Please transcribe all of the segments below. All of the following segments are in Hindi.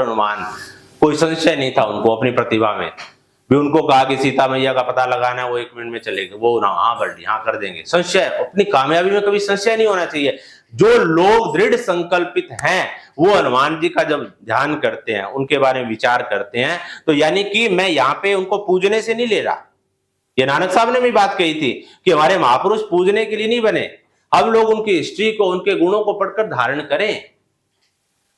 अनुमान, कोई संशय नहीं था उनको अपनी प्रतिभा में भी। उनको कहा कि सीता मैया का पता लगाना है, वो 1 मिनट में चलेंगे, वो ना हाँ बर्डी हाँ कर देंगे। संशय, अपनी कामयाबी में कभी संशय नहीं होना चाहिए। जो लोग दृढ़ संकल्पित हैं वो हनुमान जी का जब ध्यान करते हैं, उनके बारे में विचार करते हैं, तो यानी कि मैं यहाँ पे उनको पूजने से नहीं ले रहा। ये नानक साहब ने भी बात कही थी कि हमारे महापुरुष पूजने के लिए नहीं बने, हम लोग उनकी हिस्ट्री को, उनके गुणों को पढ़कर धारण करें।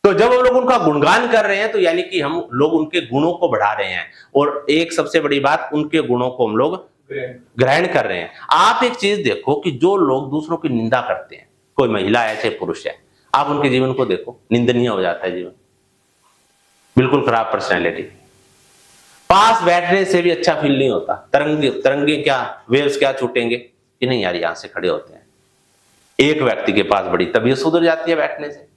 तो जब हम लोग उनका गुणगान कर रहे हैं तो यानी कि हम लोग उनके गुणों को बढ़ा रहे हैं, और एक सबसे बड़ी बात, उनके गुणों को हम लोग ग्रहण कर रहे हैं। आप एक चीज देखो कि जो लोग दूसरों की निंदा करते हैं, कोई महिला है चाहे पुरुष है, आप उनके जीवन को देखो, निंदनीय हो जाता है जीवन, बिल्कुल खराब पर्सनैलिटी। पास बैठने से भी अच्छा फील नहीं होता, तरंगे क्या, वेव्स क्या छूटेंगे कि नहीं यार, यहां से खड़े होते हैं। एक व्यक्ति के पास बड़ी तबीयत सुधर जाती है बैठने से।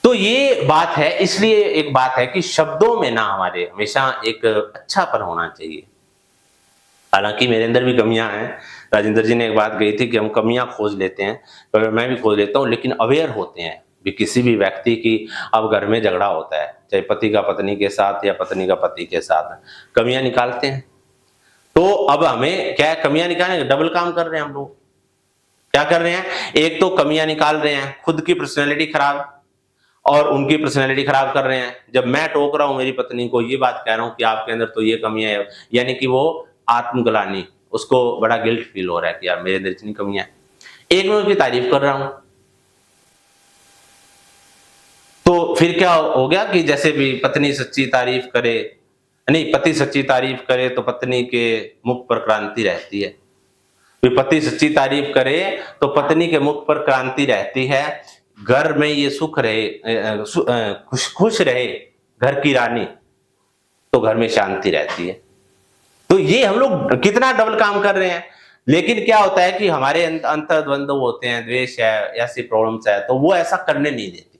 तो ये बात है, इसलिए एक बात है कि शब्दों में ना हमारे हमेशा एक अच्छापन होना चाहिए। हालांकि मेरे अंदर भी कमियां हैं। राजेंद्र जी ने एक बात कही थी कि हम कमियां खोज लेते हैं, तो मैं भी खोज लेता हूं, लेकिन अवेयर होते हैं भी। किसी भी व्यक्ति की, अब घर में झगड़ा होता है, चाहे पति का पत्नी के साथ या पत्नी का पति के साथ, कमियां निकालते हैं। तो अब हमें क्या है, कमियां निकालने, डबल काम कर रहे हैं हम लोग। क्या कर रहे हैं, एक तो कमियां निकाल रहे हैं, खुद की पर्सनैलिटी खराब और उनकी पर्सनैलिटी खराब कर रहे हैं। जब मैं टोक रहा हूं मेरी पत्नी को, ये बात कह रहा हूं कि आपके अंदर तो ये कमियां है, यानी कि वो आत्मग्लानि, उसको बड़ा गिल्ट फील हो रहा है कि यार मेरे अंदर इतनी कमियां हैं। एक मैं उसकी तारीफ कर रहा हूं, तो फिर क्या हो गया कि जैसे भी पत्नी सच्ची तारीफ करे, नहीं, पति सच्ची तारीफ करे तो पत्नी के मुख पर क्रांति रहती है। पति सच्ची तारीफ करे तो पत्नी के मुख पर क्रांति रहती है। घर में ये सुख रहे, खुश रहे घर की रानी, तो घर में शांति रहती है। तो ये हम लोग कितना डबल काम कर रहे हैं। लेकिन क्या होता है कि हमारे अंतर्द्वंद होते हैं, द्वेष है, ऐसी प्रॉब्लम्स है, तो वो ऐसा करने नहीं देती।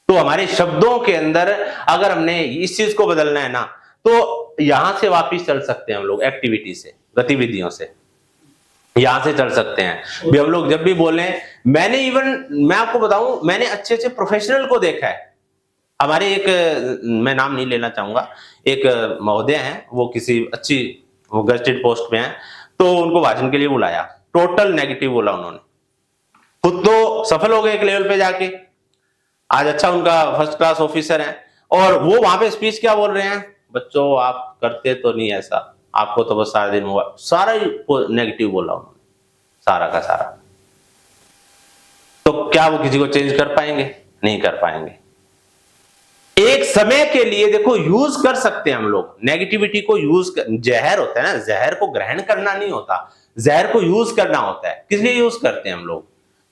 तो हमारे शब्दों के अंदर अगर हमने इस चीज को बदलना है ना, तो यहां से वापिस चल सकते हैं हम लोग, एक्टिविटी से, गतिविधियों से यहां से चल सकते हैं भी। हम लोग जब भी बोले, मैं आपको बताऊं, मैंने अच्छे अच्छे प्रोफेशनल को देखा है। हमारे एक, मैं नाम नहीं लेना चाहूंगा, एक महोदय हैं, वो किसी अच्छी, वो गजेटेड पोस्ट पे हैं, तो उनको भाषण के लिए बुलाया, टोटल नेगेटिव बोला उन्होंने। खुद तो सफल हो गए एक लेवल पे जाके, आज अच्छा उनका फर्स्ट क्लास ऑफिसर है, और वो वहां पे स्पीच क्या बोल रहे हैं, बच्चों आप करते तो नहीं ऐसा, आपको तो बस सारा दिन हुआ, सारा ही नेगेटिव बोला उन्होंने, सारा का सारा। तो क्या वो किसी को चेंज कर पाएंगे? नहीं कर पाएंगे। एक समय के लिए देखो यूज कर सकते हैं हम लोग नेगेटिविटी को, यूज जहर होता है ना, जहर को ग्रहण करना नहीं होता, जहर को यूज करना होता है। किस लिए यूज करते हैं हम लोग?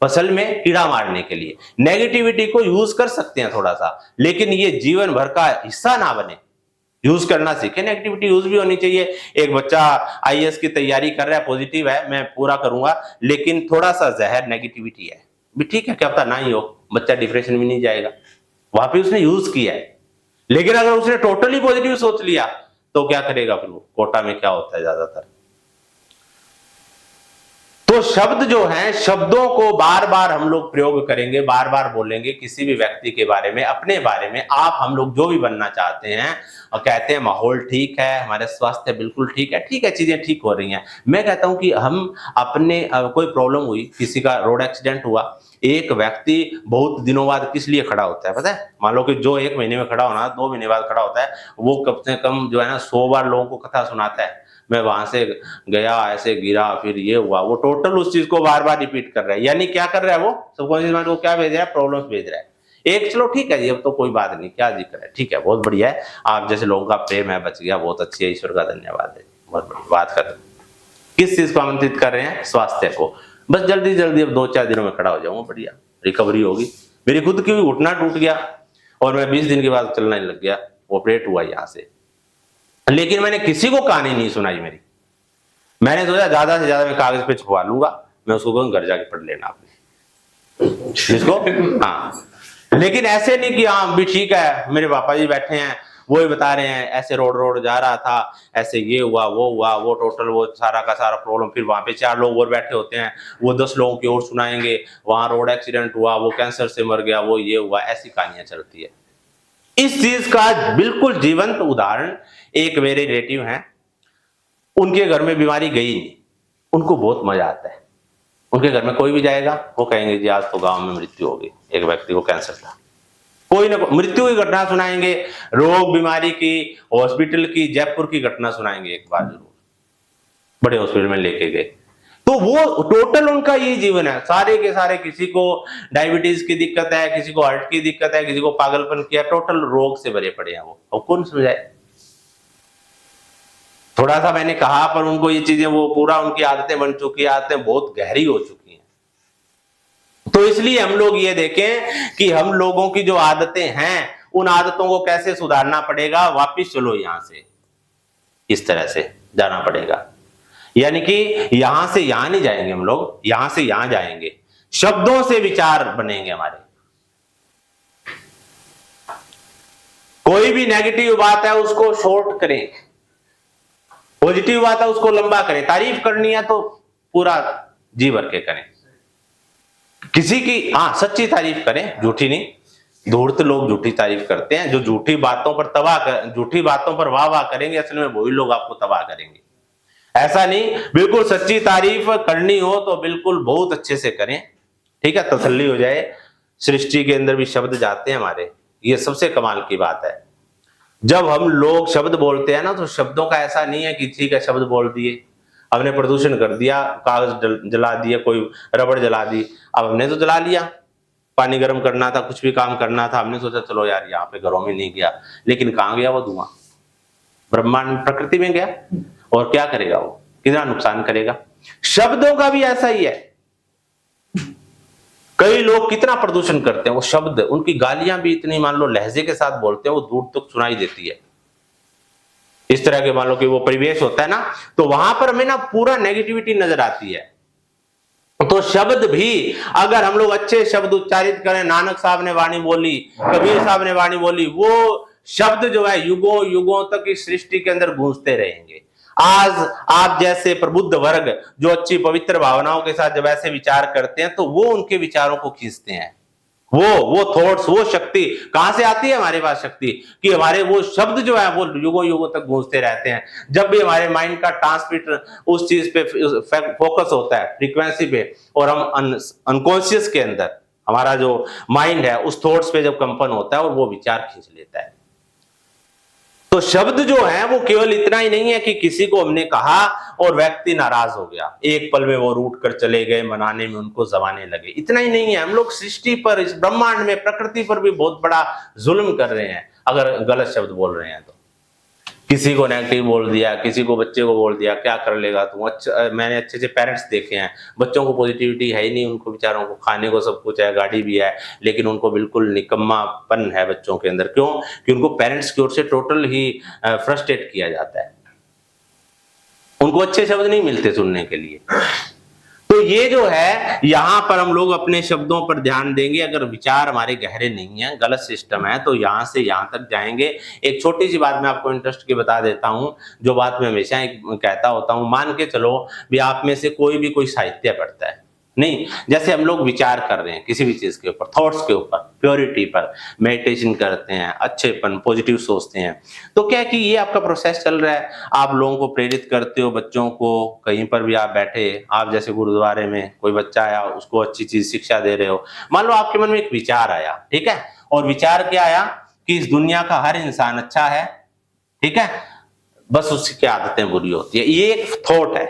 फसल में कीड़ा मारने के लिए। नेगेटिविटी को यूज कर सकते हैं थोड़ा सा, लेकिन ये जीवन भर का हिस्सा ना बने। यूज करना सीखे, नेगेटिविटी यूज भी होनी चाहिए। एक बच्चा आईएएस की तैयारी कर रहा है, पॉजिटिव है, मैं पूरा करूंगा, लेकिन थोड़ा सा जहर नेगेटिविटी है भी, ठीक है, क्या पता ना ही हो, बच्चा डिप्रेशन में नहीं जाएगा, वहां पे उसने यूज किया है। लेकिन अगर उसने टोटली पॉजिटिव सोच लिया तो क्या करेगा फिर वो? कोटा में क्या होता है ज्यादातर, तो शब्द जो हैं, शब्दों को बार बार हम लोग प्रयोग करेंगे, बार बार बोलेंगे किसी भी व्यक्ति के बारे में, अपने बारे में। आप, हम लोग जो भी बनना चाहते हैं और कहते हैं माहौल ठीक है, हमारे स्वास्थ्य बिल्कुल ठीक है, चीजें ठीक हो रही हैं। मैं कहता हूं कि हम अपने, कोई प्रॉब्लम हुई, किसी का रोड एक्सीडेंट हुआ, एक व्यक्ति बहुत दिनों बाद किस लिए खड़ा होता है पता है? मान लो कि जो 1 महीने में खड़ा होना, 2 महीने बाद खड़ा होता है, वो कम से कम जो है ना 100 बार लोगों को कथा सुनाता है, मैं वहां से गया, ऐसे गिरा, फिर ये हुआ। वो टोटल उस चीज को बार बार रिपीट कर रहा है। यानी क्या कर रहा है वो? सबकॉन्शियस माइंड को क्या भेज रहा है? प्रॉब्लम्स भेज रहा है। एक, चलो ठीक है जी, अब तो कोई बात नहीं, क्या जिक्र है, ठीक है, बहुत बढ़िया है, आप जैसे लोगों का प्रेम है, बच गया, बहुत अच्छी है, ईश्वर का धन्यवाद है, बहुत बड़ी बात कर। किस चीज को आमंत्रित कर रहे हैं? स्वास्थ्य को। बस जल्दी जल्दी अब 2-4 दिनों में खड़ा हो जाऊंगा, बढ़िया रिकवरी होगी। मेरी खुद की भी घुटना टूट गया और मैं 20 दिन के बाद चलने लग गया, ऑपरेट हुआ यहाँ से। लेकिन मैंने किसी को कहानी नहीं सुनाई मेरी। मैंने सोचा ज्यादा से ज्यादा मैं कागज पे छुपा लूंगा, मैं उसको कहूँ घर जाके पढ़ लेना आपने जिसको। हाँ, लेकिन ऐसे नहीं कि हाँ भी ठीक है, मेरे पापा जी बैठे हैं वो ही बता रहे हैं ऐसे रोड रोड जा रहा था, ऐसे ये हुआ, वो टोटल वो सारा का सारा प्रॉब्लम। फिर वहां पे 4 लोग और बैठे होते हैं, वो 10 लोगों की और सुनाएंगे, वहां रोड एक्सीडेंट हुआ, वो कैंसर से मर गया, वो ये हुआ, ऐसी कहानियां चलती है। इस चीज का बिल्कुल जीवंत उदाहरण एक मेरे रिलेटिव हैं, उनके घर में बीमारी गई नहीं, उनको बहुत मजा आता है। उनके घर में कोई भी जाएगा, वो कहेंगे जी आज तो गांव में मृत्यु हो गई, एक व्यक्ति को कैंसर था। कोई ना मृत्यु की घटना सुनाएंगे, रोग बीमारी की, हॉस्पिटल की, जयपुर की घटना सुनाएंगे एक बार जरूर, बड़े हॉस्पिटल में लेके गए। तो वो टोटल उनका यही जीवन है, सारे के सारे, किसी को डायबिटीज की दिक्कत है, किसी को हार्ट की दिक्कत है, किसी को पागलपन किया, टोटल रोग से भरे पड़े हैं वो। और कौन समझाए? थोड़ा सा मैंने कहा, पर उनको ये चीजें, वो पूरा उनकी आदतें बन चुकी है, आदतें बहुत गहरी हो चुकी हैं। तो इसलिए हम लोग ये देखें कि हम लोगों की जो आदतें हैं, उन आदतों को कैसे सुधारना पड़ेगा। वापिस चलो यहां से, इस तरह से जाना पड़ेगा, यानी कि यहां से यहां नहीं जाएंगे हम लोग, यहां से यहां जाएंगे। शब्दों से विचार बनेंगे हमारे। कोई भी नेगेटिव बात है उसको शॉर्ट करें, पॉजिटिव बात है उसको लंबा करें। तारीफ करनी है तो पूरा जी भर के करें। किसी की सच्ची तारीफ करें, झूठी नहीं। धूर्त लोग झूठी तारीफ करते हैं, जो झूठी बातों पर झूठी बातों पर वाह वाह करेंगे, असल में वही लोग आपको तबाह करेंगे। ऐसा नहीं, बिल्कुल सच्ची तारीफ करनी हो तो बिल्कुल बहुत अच्छे से करें, ठीक है, तसल्ली हो जाए। सृष्टि के अंदर भी शब्द जाते हैं हमारे, ये सबसे कमाल की बात है। जब हम लोग शब्द बोलते हैं ना, तो शब्दों का ऐसा नहीं है कि ठीक है शब्द बोल दिए, हमने प्रदूषण कर दिया, कागज जला दिया, कोई रबड़ जला दी, अब हमने तो जला लिया। पानी गर्म करना था, कुछ भी काम करना था, हमने सोचा चलो यार यहाँ पे घरों में नहीं गया, लेकिन कहां गया वो धुआं? ब्रह्मांड प्रकृति में गया, और क्या करेगा वो, कितना नुकसान करेगा। शब्दों का भी ऐसा ही है। कई लोग कितना प्रदूषण करते हैं, वो शब्द, उनकी गालियां भी इतनी, मान लो लहजे के साथ बोलते हैं, वो दूर तक सुनाई देती है। इस तरह के मान लो कि वो परिवेश होता है ना, तो वहां पर हमें ना पूरा नेगेटिविटी नजर आती है। तो शब्द भी अगर हम लोग अच्छे शब्द उच्चारित करें, नानक साहब ने वाणी बोली, कबीर साहब ने वाणी बोली, वो शब्द जो है युगों युगों तक इस सृष्टि के अंदर गूंजते रहेंगे। आज आप जैसे प्रबुद्ध वर्ग जो अच्छी पवित्र भावनाओं के साथ जब ऐसे विचार करते हैं, तो वो उनके विचारों को खींचते हैं। वो थॉट्स, वो शक्ति कहां से आती है हमारे पास शक्ति, कि हमारे वो शब्द जो है वो युगों युगों तक गूंजते रहते हैं। जब भी हमारे माइंड का ट्रांसमीटर उस चीज पे फोकस होता है, फ्रीक्वेंसी पे, और हम अनकॉन्शियस के अंदर हमारा जो माइंड है उस थॉट्स पे जब कंपन होता है, और वो विचार खींच लेता है। तो शब्द जो है वो केवल इतना ही नहीं है कि किसी को हमने कहा और व्यक्ति नाराज हो गया, एक पल में वो रूठ कर चले गए, मनाने में उनको जमाने लगे, इतना ही नहीं है। हम लोग सृष्टि पर, इस ब्रह्मांड में, प्रकृति पर भी बहुत बड़ा जुल्म कर रहे हैं अगर गलत शब्द बोल रहे हैं तो। किसी को नेगेटिव बोल दिया, किसी को, बच्चे को बोल दिया, क्या कर लेगा तू। अच्छा, मैंने अच्छे अच्छे पेरेंट्स देखे हैं, बच्चों को पॉजिटिविटी है ही नहीं, उनको बेचारों को खाने को सब कुछ है, गाड़ी भी है, लेकिन उनको बिल्कुल निकम्मापन है बच्चों के अंदर। क्यों? कि उनको पेरेंट्स की ओर से टोटल ही फ्रस्ट्रेट किया जाता है, उनको अच्छे शब्द नहीं मिलते सुनने के लिए। तो ये जो है, यहां पर हम लोग अपने शब्दों पर ध्यान देंगे। अगर विचार हमारे गहरे नहीं है, गलत सिस्टम है, तो यहां से यहां तक जाएंगे। एक छोटी सी बात मैं आपको इंटरेस्ट की बता देता हूं, जो बात मैं हमेशा कहता होता हूं। मान के चलो भी आप में से कोई भी कोई साहित्य पढ़ता है, नहीं, जैसे हम लोग विचार कर रहे हैं किसी भी चीज के ऊपर, थॉट्स के ऊपर, प्योरिटी पर, मेडिटेशन करते हैं, अच्छेपन, पॉजिटिव सोचते हैं, तो क्या है कि ये आपका प्रोसेस चल रहा है। आप लोगों को प्रेरित करते हो, बच्चों को, कहीं पर भी आप बैठे, आप जैसे गुरुद्वारे में कोई बच्चा आया, उसको अच्छी चीज शिक्षा दे रहे हो। मान लो आपके मन में एक विचार आया, ठीक है, और विचार क्या आया कि इस दुनिया का हर इंसान अच्छा है, ठीक है, बस उसकी आदतें बुरी होती है। ये एक थॉट है,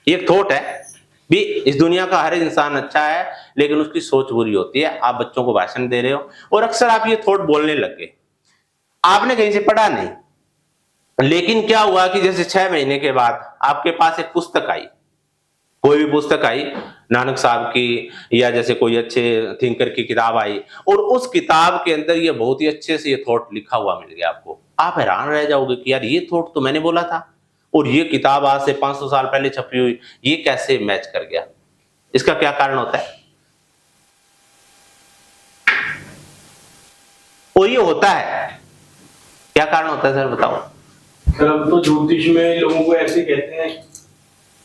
एक थॉट है भी, इस दुनिया का हर इंसान अच्छा है लेकिन उसकी सोच बुरी होती है। आप बच्चों को भाषण दे रहे हो और अक्सर आप ये थॉट बोलने लग गए, आपने कहीं से पढ़ा नहीं, लेकिन क्या हुआ कि जैसे 6 महीने के बाद आपके पास एक पुस्तक आई, कोई भी पुस्तक आई, नानक साहब की, या जैसे कोई अच्छे थिंकर की किताब आई, और उस किताब के अंदर ये बहुत ही अच्छे से ये थॉट लिखा हुआ मिल गया आपको। आप हैरान रह जाओगे कि यार ये थॉट तो मैंने बोला था, और ये किताब आज से 500 साल पहले छपी हुई, ये कैसे मैच कर गया? इसका क्या कारण होता है? और ये होता है क्या कारण होता है सर, बताओ। सर अब तो ज्योतिष में लोगों को ऐसे कहते हैं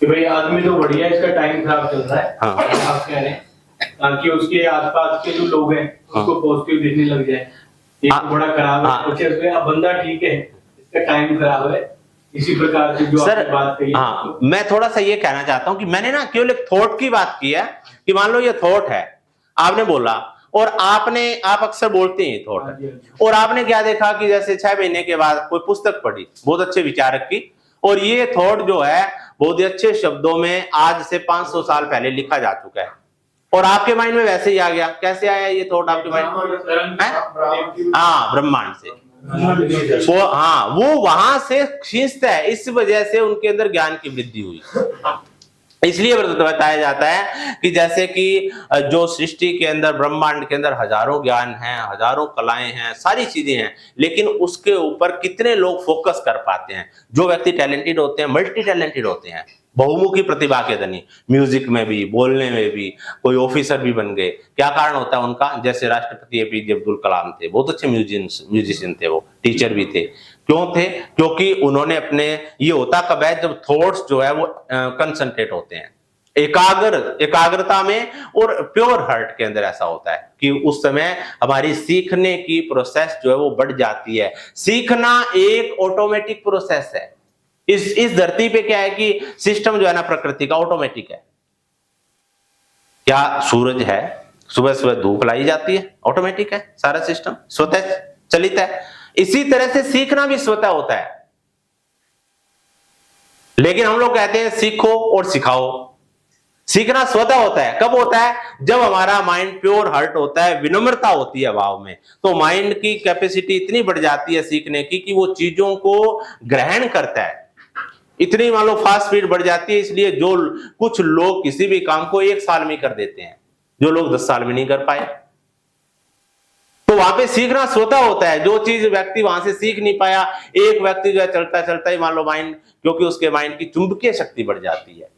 कि भाई आदमी तो बढ़िया है, इसका टाइम खराब चल रहा है। हाँ। आप कह रहे हैं ताकि उसके आसपास के जो लोग हैं उसको पॉजिटिव दिखने लग जाए, ये तो बड़ा खराब है। हाँ। अच्छा अब बंदा ठीक है, इसका टाइम खराब है, इसी प्रकार से जो सर आपने बात कही। हाँ, मैं थोड़ा सा ये कहना चाहता हूं कि मैंने ना केवल एक थॉट की बात की है कि मान लो ये थॉट है, आपने बोला, और आप अक्सर बोलते हैं थॉट है, और आपने क्या देखा कि जैसे 6 महीने के बाद कोई पुस्तक पढ़ी बहुत अच्छे विचारक की, और ये थॉट जो है बहुत ही अच्छे शब्दों में आज से 500 साल पहले लिखा जा चुका है, और आपके माइंड में वैसे ही आ गया। कैसे आया ये थॉट आपके माइंड में? हाँ, ब्रह्मांड से। वो वहां से खींचता है, इस वजह से उनके अंदर ज्ञान की वृद्धि हुई। इसलिए बताया जाता है कि जैसे कि जो सृष्टि के अंदर, ब्रह्मांड के अंदर हजारों ज्ञान हैं, हजारों कलाएं हैं, सारी चीजें हैं, लेकिन उसके ऊपर कितने लोग फोकस कर पाते हैं। जो व्यक्ति टैलेंटेड होते हैं, मल्टी टैलेंटेड होते हैं, बहुमुखी प्रतिभा के धनी, म्यूजिक में भी, बोलने में भी, कोई ऑफिसर भी बन गए। क्या कारण होता है उनका? जैसे राष्ट्रपति एपीजे अब्दुल कलाम थे, बहुत अच्छे म्यूजिशियन थे, वो टीचर भी थे। क्यों थे? क्योंकि उन्होंने अपने, ये होता कब है जब थॉट्स जो है वो कंसंट्रेट होते हैं, एकाग्रता में, और प्योर हार्ट के अंदर ऐसा होता है कि उस समय हमारी सीखने की प्रोसेस जो है वो बढ़ जाती है। सीखना एक ऑटोमेटिक प्रोसेस है। इस धरती पे क्या है कि सिस्टम जो है ना प्रकृति का ऑटोमेटिक है। क्या सूरज है, सुबह सुबह धूप लाई जाती है, ऑटोमेटिक है सारा सिस्टम, स्वतः चलित है। इसी तरह से सीखना भी स्वतः होता है, लेकिन हम लोग कहते हैं सीखो और सिखाओ। सीखना स्वतः होता है, कब होता है? जब हमारा माइंड प्योर हार्ट होता है, विनम्रता होती है भाव में, तो माइंड की कैपेसिटी इतनी बढ़ जाती है सीखने की कि वो चीजों को ग्रहण करता है। इतनी मान लो फास्ट स्पीड बढ़ जाती है, इसलिए जो कुछ लोग किसी भी काम को 1 साल में कर देते हैं, जो लोग 10 साल में नहीं कर पाए। तो वहां पे सीखना स्वतः होता है। जो चीज व्यक्ति वहां से सीख नहीं पाया, एक व्यक्ति जो है चलता चलता ही मान लो माइंड, क्योंकि उसके माइंड की चुंबकीय शक्ति बढ़ जाती है।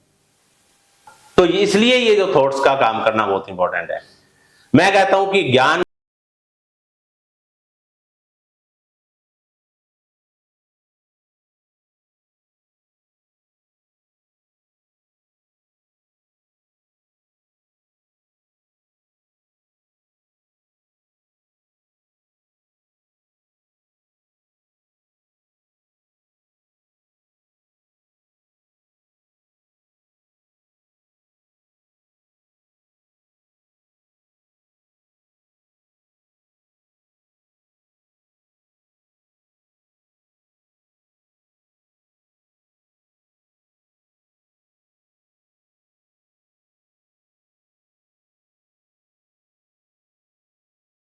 तो इसलिए ये जो थॉट्स का काम करना बहुत इंपॉर्टेंट है। मैं कहता हूं कि ज्ञान